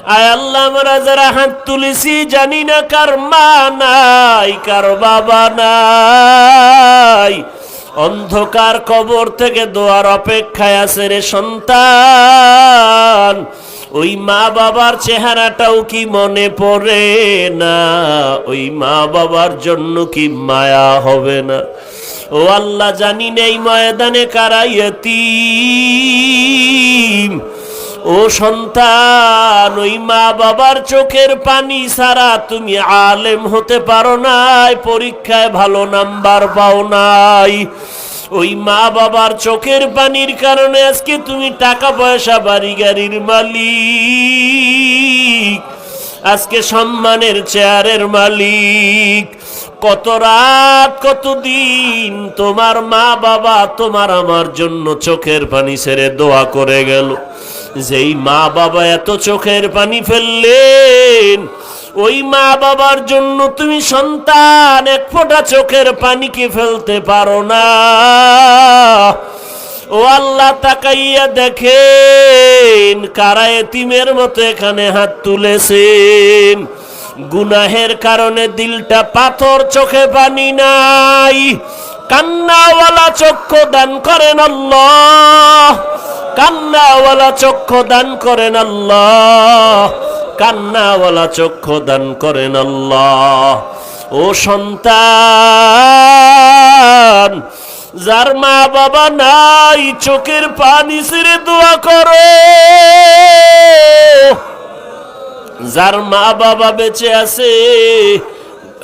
আয় আল্লাহ, আমরা যারা হাত তুলেছি জানি না কার মা নাই, কার বাবা নাই, অন্ধকার কবর থেকে দোয়ার অপেক্ষায় আছে রে সন্তান। ওই মা বাবার চেহারাটাও কি মনে পড়ে না? ওই মা বাবার জন্য কি মায়া হবে না? ও আল্লাহ, জানি না এই ময়দানে কারা ইয়তীম। ও সন্তান, ওই মা বাবার চোখের পানি ছাড়া তুমি আলেম হতে পারো নাই, পরীক্ষায় ভালো নাম্বার পাও নাই। ওই মা বাবার চোখের পানির কারণে আজকে তুমি টাকা পয়সা বাড়ি গাড়ির মালিক, আজকে সম্মানের চেয়ারের মালিক। কত রাত কত দিন তোমার মা বাবা তোমার আমার জন্য চোখের পানি ছেড়ে দোয়া করে গেল। যেই মা বাবা এত চোখের পানি ফেললেন, ওই মা বাবার জন্য তুমি সন্তান এক ফোঁটা চোখের পানি কি ফেলতে পারো না? ও আল্লাহ, তাকাইয়া দেখেন কারা এতিমের মতো এখানে হাত তুলেছেন। গুনাহের কারণে দিলটা পাথর, চোখে পানি নাই। কান্নাওয়ালা চক্ষু দান করেন আল্লাহ, কান্নাওয়ালা চক্ষু দান করেন আল্লাহ, কান্নাওয়ালা চক্ষু দান করেন আল্লাহ। ও সন্তান, যার মা বাবা নাই চোখের পানি ছেড়ে দোয়া করো। যার মা বাবা বেঁচে আছে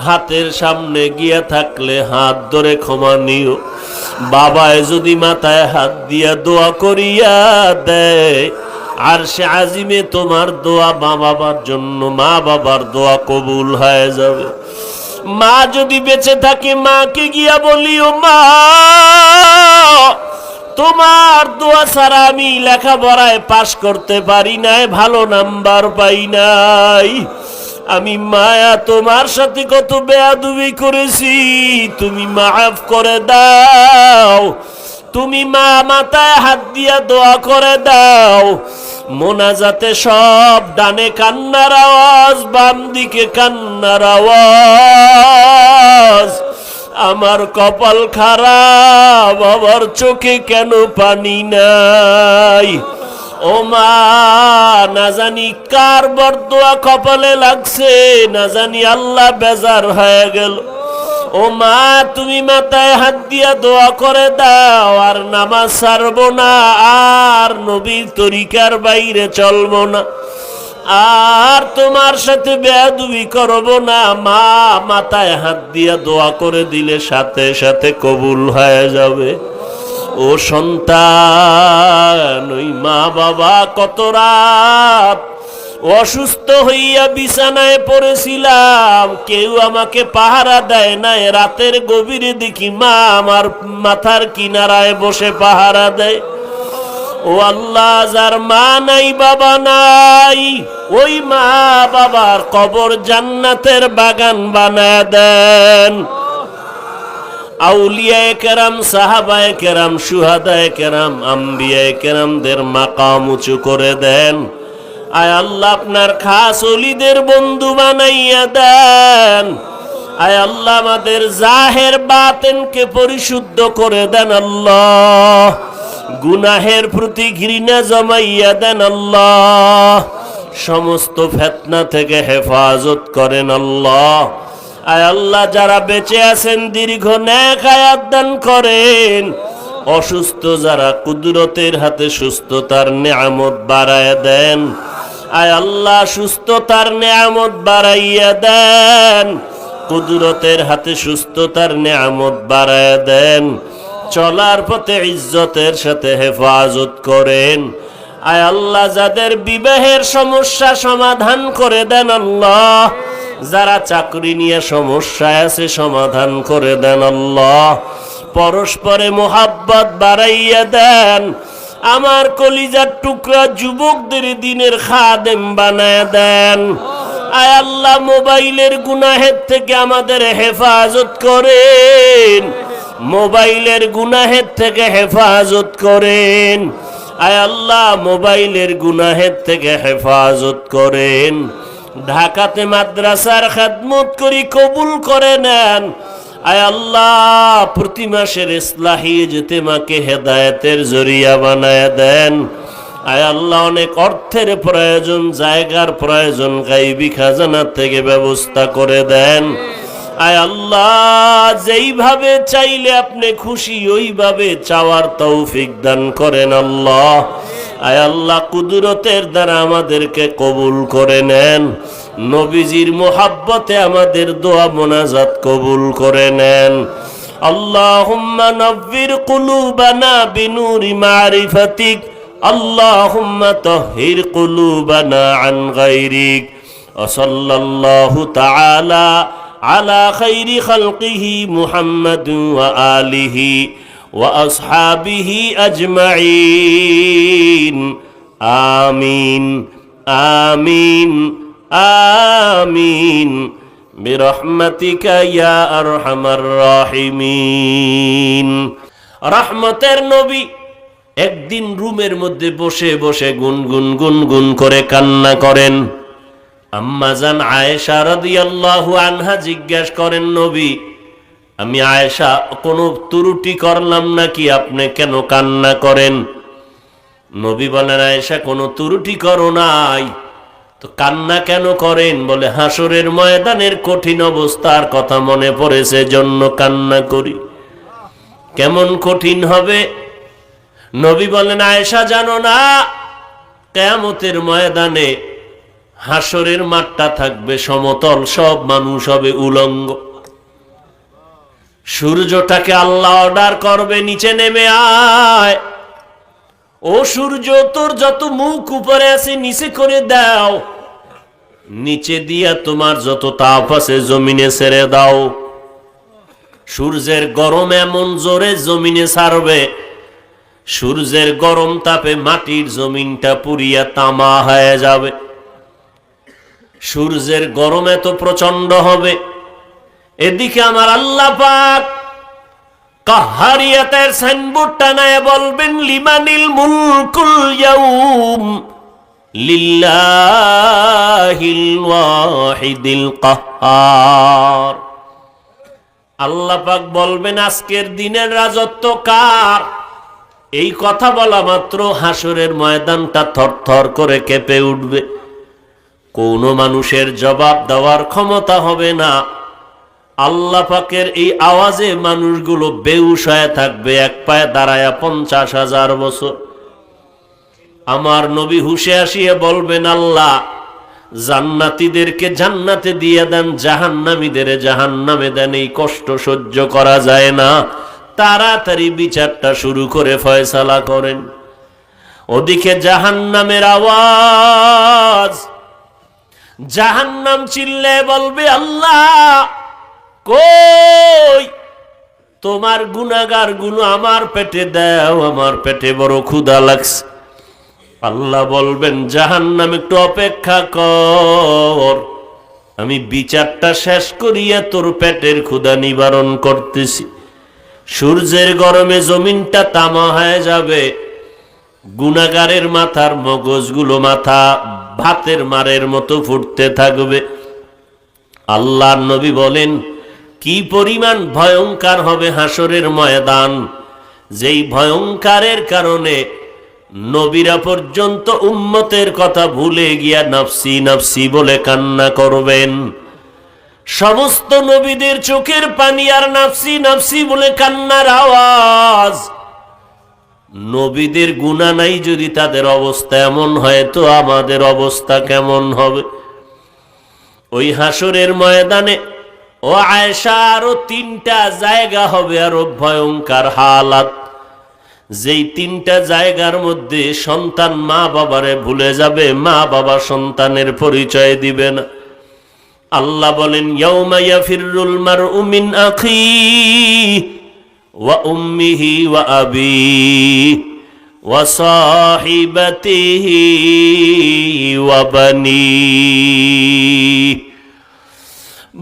হাতের সামনে গিয়া থাকলে হাত ধরে ক্ষমা নিও। বাবায় যদি মাথায় হাত দিয়া দোয়া করিয়া দেয়, আর সে আজিমে তোমার দোয়া মা বাবার জন্য, মা বাবার দোয়া কবুল হয়ে যাবে। মা যদি বেঁচে থাকে মাকে গিয়া বলিও, মা তোমার দোয়া ছাড়া আমি লেখাপড়ায় পাশ করতে পারি নাই, ভালো নাম্বার পাই নাই। আমি মায়া তোমার সাথে কত বেয়াদবি করেছি, তুমি মাফ করে দাও। তুমি মা মাথায় হাত দিয়া দোয়া করে দাও। মোনাজাতে সব ডানে কান্নার আওয়াজ, বাম দিকে কান্নার আওয়াজ। আমার কপাল খারাপ, আমার চোখে কেন পানি নাই? ও মা, না জানি কার বরদোয়া কপালে লাগছে, না জানি আল্লাহ বেজার হয়ে গেল। ও মা, তুমি মাথায় হাত দিয়া দোয়া করে দাও। আর নামাজ ছাড়বো না, আর নবীর তরিকার বাইরে চলবো না, আর তোমার সাথে বেয়াদবি করবো না। মা মাথায় হাত দিয়া দোয়া করে দিলে সাথে সাথে কবুল হয়ে যাবে। ও সন্তান, ওই মা বাবা কত রাত অসুস্থ হইয়া বিছানায় পড়েছিলাম, কেউ আমাকে পাহারা দেয় না। রাতের গভীরে দেখি মা আমার মাথার কিনারায় বসে পাহারা দেয়। ও আল্লাহ, যার মা নাই বাবা নাই, ওই মা বাবার কবর জান্নাতের বাগান বানায় দেন। আউলিয়ায়ে কেরাম, সাহাবায়ে কেরাম, শুহাদায়ে কেরাম, আম্বিয়ায়ে কেরামদের মাকাম উঁচু করে দেন। আয় আল্লাহ, আপনার খাস ওলিদের বন্ধু বানাইয়া দেন। আয় আল্লাহ, আমাদের জাহের বাতেনকে পরিশুদ্ধ করে দেন আল্লাহ। গুনাহের প্রতি ঘৃণা জমাইয়া দেন আল্লাহ। সমস্ত ফিতনা থেকে হেফাজত করেন আল্লাহ। আয় আল্লাহ, যারা বেঁচে আছেন দীর্ঘ নেক হায়াত দান করেন। অসুস্থ যারা কুদরতের হাতে সুস্থতার নেয়ামত বাড়ায় দেন। আয় আল্লাহ, সুস্থতার নেয়ামত বাড়াইয়া দেন। কুদরতের হাতে সুস্থতার নেয়ামত বাড়ায় দেন। চলার পথে ইজ্জতের সাথে হেফাজত করেন। আয় আল্লাহ, যাদের বিবাহের সমস্যা সমাধান করে দেন আল্লাহ। যারা চাকরি নিয়ে সমস্যায় আছে সমাধান করে দেন আল্লাহ। পরস্পরে মোহাব্বত বাড়াইয়া দেন। আমার কলিজার টুকরা যুবকদের দিনের খাদেম বানায় দেন। আয় আল্লাহ, মোবাইলের গুনাহের থেকে আমাদের হেফাজত করেন। মোবাইলের গুনাহের থেকে হেফাজত করেন। আয় আল্লাহ মোবাইলের গুনাহের থেকে হেফাজত করেন। ঢাকাতে মাদ্রাসার খেদমত করি, কবুল করে নেন। আয় আল্লাহ প্রতি মাসের ইসলাহি ইজতেমাকে হেদায়েতের জরিয়া বানায় দেন। আয় আল্লাহ অনেক অর্থের প্রয়োজন, জায়গার প্রয়োজন, গায়বী খাজানা থেকে ব্যবস্থা করে দেন। আয় আল্লাহ যেইভাবে চাইলে আপনি খুশি ওইভাবে চাওয়ার তৌফিক দান করেন আল্লাহ। আয় আল্লাহ কুদরতের দ্বারা আমাদেরকে কবুল করে নেন। নবীজির মোহাব্বতে আমাদের দোয়া মোনাজাত কবুল করে নেন। আল্লাহুম্মা নব্বির কুলুবানা বিনুরি মারিফাতিক, আল্লাহুম্মা তাহহির কুলুবানা আন গায়রিক। ওয়া সাল্লাল্লাহু তাআলা আলা খাইরি খালকিহি মুহাম্মাদিন ওয়া আলিহি ওয়া আসহাবিহি আজমাইন। আমিন আমিন আমিন বিরহমাতিকা ইয়া আরহামার রাহিমিন। রহমতের নবী একদিন রুমের মধ্যে বসে বসে গুনগুন গুনগুন করে কান্না করেন। আম্মাজান আয়েশা রাদিয়াল্লাহু আনহা জিজ্ঞাসা করেন, নবী আমি আয়েশা কোনো ত্রুটি করলাম নাকি, আপনি কেন কান্না করেন? নবী বলেন, আয়েশা কোনো ত্রুটি করো নাই তো কান্না কেন করেন? বলে হাসরের ময়দানের কঠিন অবস্থার কথা মনে পড়েছে জন্য কান্না করি। কেমন কঠিন হবে? নবী বলেন, আয়েশা জানো না কিয়ামতের ময়দানে হাসরের মাঠটা থাকবে সমতল, সব মানুষ হবে উলঙ্গ। সূর্যটাকে আল্লাহ অর্ডার করবে, নিচে নেমে আয়। ও সূর্য, তোর যত মুখ উপরে আছে নিচে করে দাও, নিচে দিয়া তোমার যত তাপ আছে জমিনে ছেড়ে দাও। সূর্যের গরম এমন জোরে জমিনে ছাড়বে, সূর্যের গরম তাপে মাটির জমিনটা পুড়িয়া তামা হয়ে যাবে। সূর্যের গরম এত প্রচন্ড হবে, এদিকে আমার আল্লাহ পাক কাহারিয়াতের সাইনবোর্ড টানায় বলবেন, লিমানিল মুলকুল ইয়াউম লিল্লাহিল ওয়াহিদিল কাহ্হার। আল্লাহ পাক বলবেন, আজকের দিনের রাজত্ব কার? এই কথা বলা মাত্র হাসরের ময়দানটা থরথর করে কেঁপে উঠবে। কোনো মানুষের জবাব দেওয়ার ক্ষমতা হবে না। আল্লাহ পাকের এই আওয়াজে মানুষগুলো বেহুশ হয়ে থাকবে, এক পায়ে দাঁড়ায়া 50,000 বছর। আমার নবী হুশে আসিয়ে বলবেন, আল্লাহ জান্নাতীদেরকে জান্নাতে দিয়ে দেন, জাহান্নামীদের জাহান্নামে দেন, এই কষ্ট সহ্য করা যায় না, তাড়াতাড়ি বিচারটা শুরু করে ফয়সালা করেন। ওদিকে জাহান্নামের আওয়াজ, জাহান্নাম চিল্লে বলবে, আল্লাহ কই তোমার গুনাহগার গুলো আমার পেটে দাও, আমার পেটে বড় ক্ষুধা লাগছে। আল্লাহ বলবেন, জাহান্নাম একটু অপেক্ষা কর, আমি বিচারটা শেষ করিয়া তোর পেটের ক্ষুধা নিবারণ করতেছি। সূর্যের গরমে জমিনটা তামা হয়ে যাবে, গুনাহগারের মাথার মগজগুলো মাথা ভাতের মারের মতো ফুটতে থাকবে। আল্লাহর নবী বলেন, কি পরিমাণ ভয়ঙ্কর হবে হাসরের ময়দান, যেই ভয়ঙ্করের কারণে নবীরা পর্যন্ত উম্মতের কথা ভুলে গিয়া নফসি নফসি বলে কান্না করবেন। সমস্ত নবীদের চোখের পানি আর নফসি নফসি বলে কান্নার আওয়াজ। নবীদের গুনাহ নাই যদি তাদের অবস্থা এমন হয়, তো আমাদের অবস্থা কেমন হবে? ওই হাসরের ময়দানে ও আয়েশা আরো 3টা জায়গা হবে আরো ভয়ঙ্কর হালাত, যেই 3টা জায়গার মধ্যে সন্তান মা বাবারে ভুলে যাবে, মা বাবা সন্তানের পরিচয় দিবে না। আল্লাহ বলেন, ইয়াউমা ইয়াফিরুল মারউ মিন আখিহি ওয়া উম্মিহি ওয়া আবিহি ওয়া সাহিবাতিহি ওয়া বানিহি।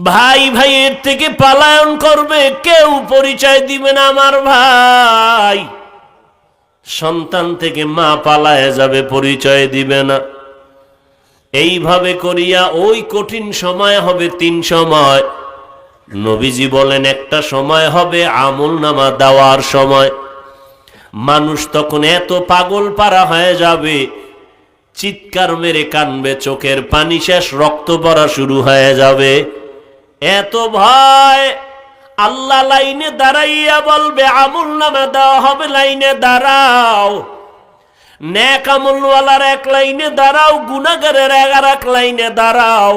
ভাই ভাইয়ের থেকে পালায়ন করবে, কেউ পরিচয় দিবে না আমার ভাই। সন্তান থেকে মা পালায়ে যাবে, পরিচয় দিবে না। এইভাবে করিয়া ওই কঠিন সময় হবে 3 সময়। নবীজি বলেন একটা সময় হবে আমলনামা দেওয়ার সময়। মানুষ তখন এত পাগল পারা হয়ে যাবে, চিৎকার মেরে কানবে, চোখের পানি শেষ, রক্ত পড়া শুরু হয়ে যাবে। এত ভয়, আল্লাহ লাইনে দাঁড়াইয়া বলবে আমলনামা দেওয়া হবে, লাইনে দাঁড়াও। নেক আমলওয়ালার এক লাইনে দাঁড়াও, গুনাহগারের এক লাইনে দাঁড়াও।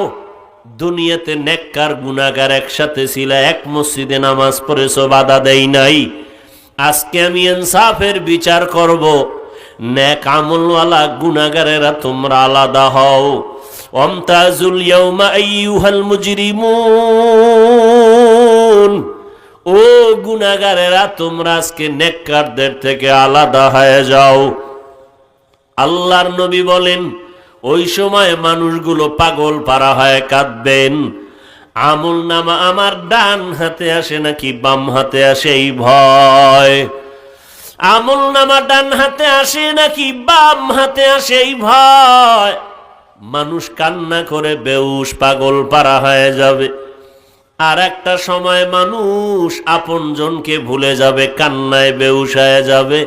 দুনিয়াতে নেককার গুনাহগার একসাথে ছিল, এক মসজিদে নামাজ পড়েছো, বাধা দেই নাই। আজকে আমি ইনসাফের বিচার করব, নেক আমলওয়ালা গুনাহগারেরা তোমরা আলাদা হও। ওয়ামতাজুল ইয়াউমা আইয়ুহাল মুজরিমুন, ও গুনাহগারেরা তোমরা আজকে নেককারদের থেকে আলাদা হয়ে যাও। আল্লাহর নবী বলেন ওই সময় মানুষগুলো পাগল পারা হয়ে কাঁদবেন। আমলনামা আমার ডান হাতে আসে নাকি বাম হাতে আসে এই ভয়, আমলনামা ডান হাতে আসে নাকি বাম হাতে আসে এই ভয়। মানুষ কান্না করে বেহুশ, পাগল পারা হয়ে যাবে। আর একটা সময় মানুষ আপনজনকে ভুলে যাবে, কান্নায় বেহুশ হয়ে যাবে।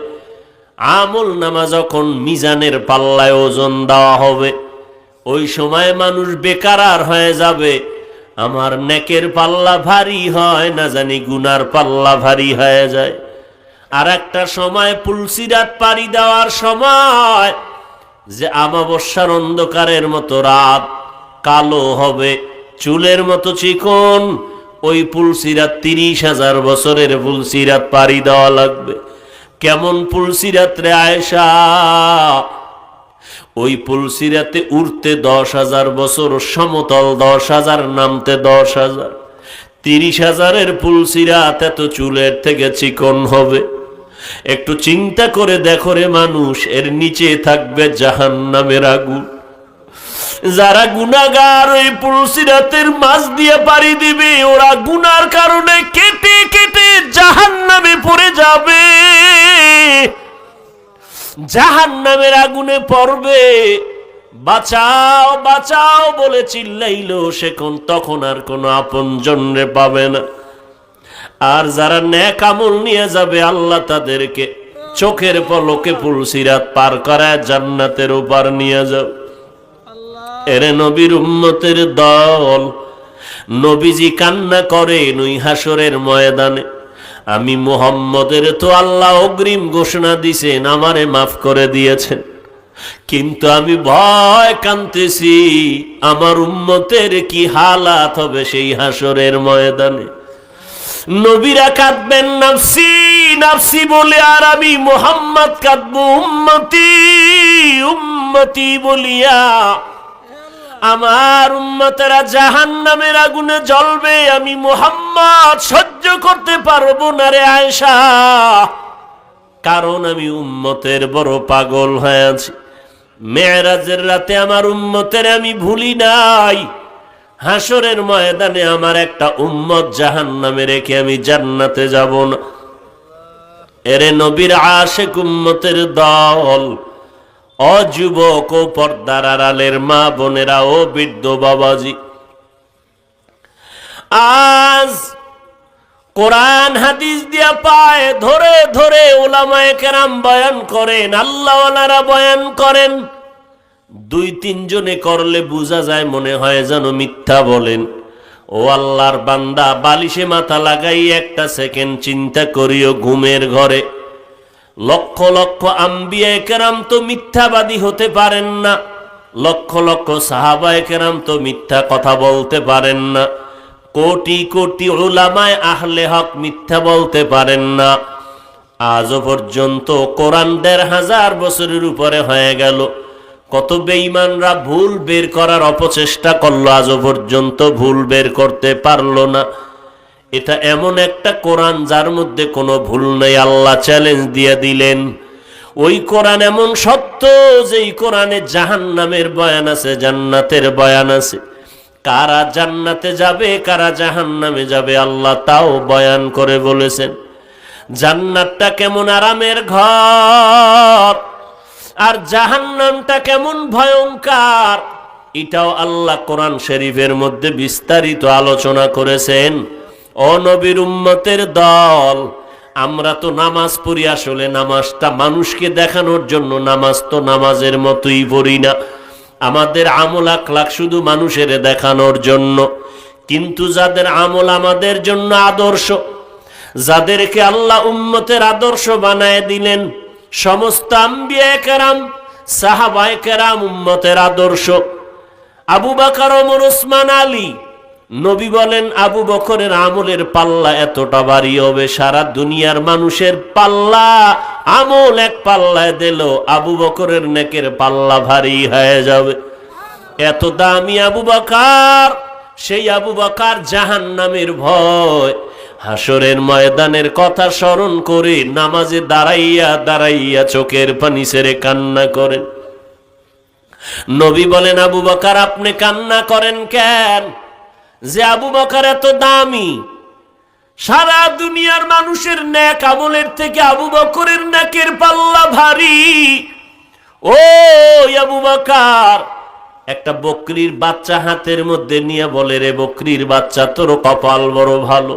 আমলনামা যখন মিজানের পাল্লায় ওজন দেওয়া হবে, ওই সময় মানুষ বেকারার হয়ে যাবে। আমার নেকের পাল্লা ভারী হয় না জানি গুনার পাল্লা ভারী হয়ে যায়। আর একটা সময় পুলসিরাত পাড়ি দেওয়ার সময়, যে আমাবস্যার অন্ধকারের মতো রাত কালো হবে, চুলের মতো চিকন, ওই পুলসিরাত 30,000 বছরের পুলসিরাত পাড়ি দেওয়া লাগবে। কেমন পুলসিরাত রে আয়েশা? ওই পুলসিরাতে উঠতে 10,000 বছর, সমতল 10,000, নামতে 10,000। 30,000-এর পুলসিরাত এত চুলের থেকে চিকন হবে। একটু চিন্তা করে দেখো রে মানুষ, এর নিচে থাকবে জাহান্নামের আগুন। যারা গুনাহগার ওই পুলসিরাতের মাঝ দিয়ে পাড়ি দিবে, ওরা গুনার কারণে কেটে কেটে জাহান্নামে পড়ে যাবে, জাহান্নামের আগুনে পড়বে। বাঁচাও বাঁচাও বলে চিল্লাইলো সে তখন আর কোনো আপনজনরে পাবে না। আর যারা নেক আমল নিয়ে যাবে, আল্লাহ তাদেরকে চোখের পলকে পুলসিরাত পার করায় জান্নাতের ওপার নিয়ে যাবে। এরে নবীর উম্মতের দল, নবীজি কান্না করেন ওই হাসরের ময়দানে, আমি মুহাম্মদের তো আল্লাহ অগ্রিম ঘোষণা দিছেন আমারে মাফ করে দিয়েছেন, কিন্তু আমি ভয় কাঁদতেছি আমার উম্মতের কি হালাত হবে সেই হাসরের ময়দানে। নবীরা কাঁদবেন নাফসি নাফসি বলে, আর আমি মুহাম্মদ কাঁদবো উম্মতি উম্মতি বলিয়া। আমার উম্মতেরা জাহান্নামের আগুনে জ্বলবে, আমি মুহাম্মদ সহ্য করতে পারবো না রে আয়েশা, কারণ আমি উম্মতের বড় পাগল হয়ে আছি। মেরাজের রাতে আমার উম্মতের আমি ভুলি নাই। হাসরের ময়দানে আমার একটা উম্মত জাহান্নামে রেখে আমি জান্নাতে যাব না। এরে নবীর আশিক উম্মতের দল, অযুবক ও পর্দার আড়ালের মা বোনেরা ও বৃদ্ধ বাবাজি, আজ কোরআন হাদিস দিয়া পায় ধরে ধরে উলামায়ে কেরাম বয়ান করেন, আল্লাহওয়ালারা বয়ান করেন। 2-3 জনে করলে বোঝা যায় মনে হয় যেন মিথ্যা বলেন। ও আল্লাহর বান্দা, বালিশে মাথা লাগাই একটা সেকেন্ড চিন্তা করিও, ঘুমের ঘরে লক্ষ লক্ষ আম্বিয়ায়ে কেরাম তো মিথ্যাবাদী হতে পারেন না, লক্ষ লক্ষ সাহাবায়ে কেরাম তো মিথ্যা কথা বলতে পারেন না, কোটি কোটি উলামায়ে আহলে হক মিথ্যা বলতে পারেন না। আজও পর্যন্ত কোরআন 1,500 বছরের উপরে হয়ে গেল, কত বেঈমানরা ভুল বের করার অপচেষ্টা করলো, আজও পর্যন্ত ভুল বের করতে পারলো না। এটা এমন একটা কোরআন যার মধ্যে কোনো ভুল নেই, আল্লাহ চ্যালেঞ্জ দিয়ে দিলেন। ওই কোরআন এমন সত্য যে এই কোরআনে জাহান্নামের বয়ান আছে, জান্নাতের বয়ান আছে। কারা জান্নাতে যাবে কারা জাহান্নামে যাবে আল্লাহ তাও বয়ান করে বলেছেন। জান্নাতটা কেমন আরামের ঘর আর জাহান্নামটা কেমন ভয়ঙ্কর, এটাও আল্লাহ কোরআন শরীফের মধ্যে বিস্তারিত আলোচনা করেছেন। ও নবীর উম্মতের দল, আমরা তো নামাজ পড়ি, আসলে নামাজটা মানুষকে দেখানোর জন্য, নামাজ তো নামাজের মতোই পড়ি না। আমাদের আমল আখলাক শুধু মানুষের দেখানোর জন্য। কিন্তু যাদের আমল আমাদের জন্য আদর্শ, যাদেরকে আল্লাহ উম্মতের আদর্শ বানায় দিলেন, সমস্ত আম্বিয়া কেরাম, সাহাবায়ে কেরাম উম্মতের আদর্শ। আবু বকর, ওমর, ওসমান, আলী, নবী বলেন আবু বকরের আমলের পাল্লা এতটা ভারী হবে, সারা দুনিয়ার মানুষের পাল্লা আমল এক পাল্লায় দিল, আবু বকরের নেকের পাল্লা ভারী হয়ে যাবে। এত দামি আবু বকর, সেই আবু বকর জাহান্নামের ভয়, হাসরের ময়দানের কথা স্মরণ করে নামাজে দাঁড়াইয়া দাঁড়াইয়া চোখের পানি ছেড়ে কান্না করেন। নবী বলেন আবু বকর আপনি কান্না করেন কেন? যে আবু বকর এত দামি, সারা দুনিয়ার মানুষের নেক আমলের থেকে আবু বকরের নেকের পাল্লা ভারী। ও আবু বকর, একটা বকরির বাচ্চা হাতের মধ্যে নিয়ে বলে, রে বকরির বাচ্চা, তোর কপাল বড় ভালো,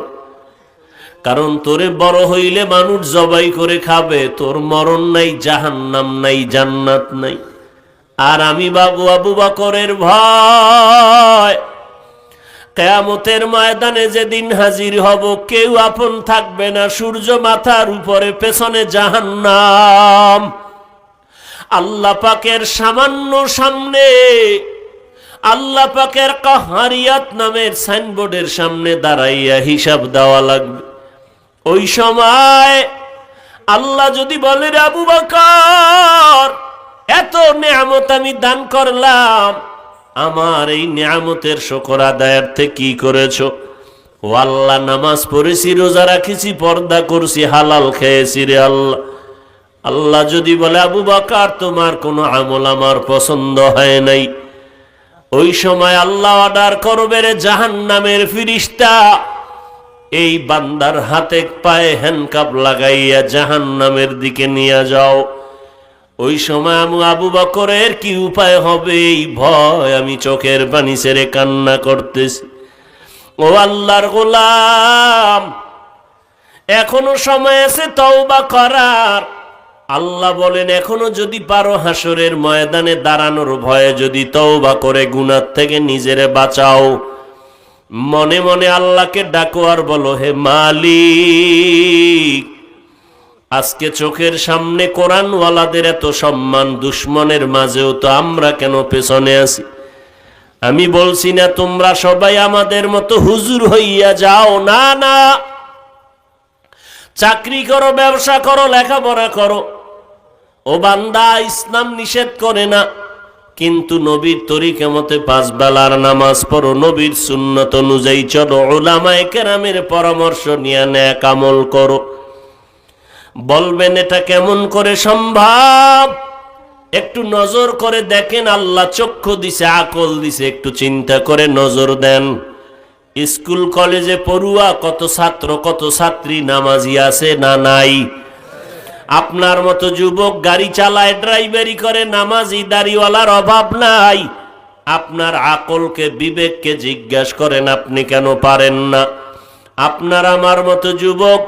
কারণ তোরে বড় হইলে মানুষ জবাই করে খাবে, তোর মরণ নাই, জাহান্নাম নাই, জান্নাত নাই। আর আমি বাবু আবু বকরের ভয়, কিয়ামতের ময়দানে যেদিন হাজির হব, কেউ আপন থাকবে না, সূর্য মাথার উপরে, পেছনে জাহান্নাম। আল্লাহ পাকের সামান্য সামনে, আল্লাহ পাকের কাহারিয়াত নামের সাইনবোর্ডের সামনে দাঁড়াইয়া হিসাব দেওয়া লাগবে। ওই সময় আল্লাহ যদি বলে, আবু বকর এত নেয়ামত আমি দান করলাম, আমার এই নেয়ামতের শুকর আদায়ার্থে কি করেছো? ও আল্লাহ, নামাজ পড়েছি, রোজা রাখেছি, পর্দা করছি, হালাল খেয়েছি রে আল্লাহ। আল্লাহ যদি বলে, আবু বকর তোমার কোনো আমল আমার পছন্দ হয় নাই, ওই সময় আল্লাহ অর্ডার করবে, রে জাহান্নামের ফিরিস্তা, এই বান্দার হাতে পায়ে হ্যান্ডকাপ লাগাইয়া জাহান্নামের দিকে নিয়ে যাও। ওই সময় আমি আবু বকরের কি উপায় হবে, এই ভয় আমি চোখের পানি ছেড়ে কান্না করতেছি। ও আল্লাহর গোলাম, এখনো সময় আছে তওবা করার। আল্লাহ বলেন, এখনো যদি পারো হাসরের ময়দানে দাঁড়ানোর ভয়ে যদি তওবা করে গুনাহ থেকে নিজেরে বাঁচাও, মনে মনে আল্লাহকে ডাকো আর বলো, হে মালিক, আজকে চোখের সামনে কোরআনওয়ালাদের এত সম্মান, দুশ্মনের মাঝেও তো আমরা কেন পেছনে আছি? আমি বলছি না তোমরা সবাই আমাদের মতো হুজুর হইয়া যাও, না না, চাকরি করো, ব্যবসা করো, লেখাপড়া করো। ও বান্দা, ইসলাম নিষেধ করে না, কিন্তু নবীর তরিকা মতে 5 বেলার নামাজ পড়ো, নবীর সুন্নত অনুযায়ী চলো, উলামায়ে কেরামের পরামর্শ নিয়ে নেক আমল করো। বলবেন এটা কেমন করে সম্ভব? একটু নজর করে দেখেন, আল্লাহ চক্ষু দিছে, আকল দিছে, একটু চিন্তা করে নজর দেন। স্কুল কলেজে পড়ুয়া কত ছাত্র, কত ছাত্রী নামাজি আছে না নাই? আপনার মতো যুবক গাড়ি চালায়, ড্রাইভারি করে, নামাজি দাড়িওয়ালার অভাব নাই। আপনার আকলকে, বিবেককে জিজ্ঞাসা করেন, আপনি কেন পারেন না? আপনার আমার মতো যুবক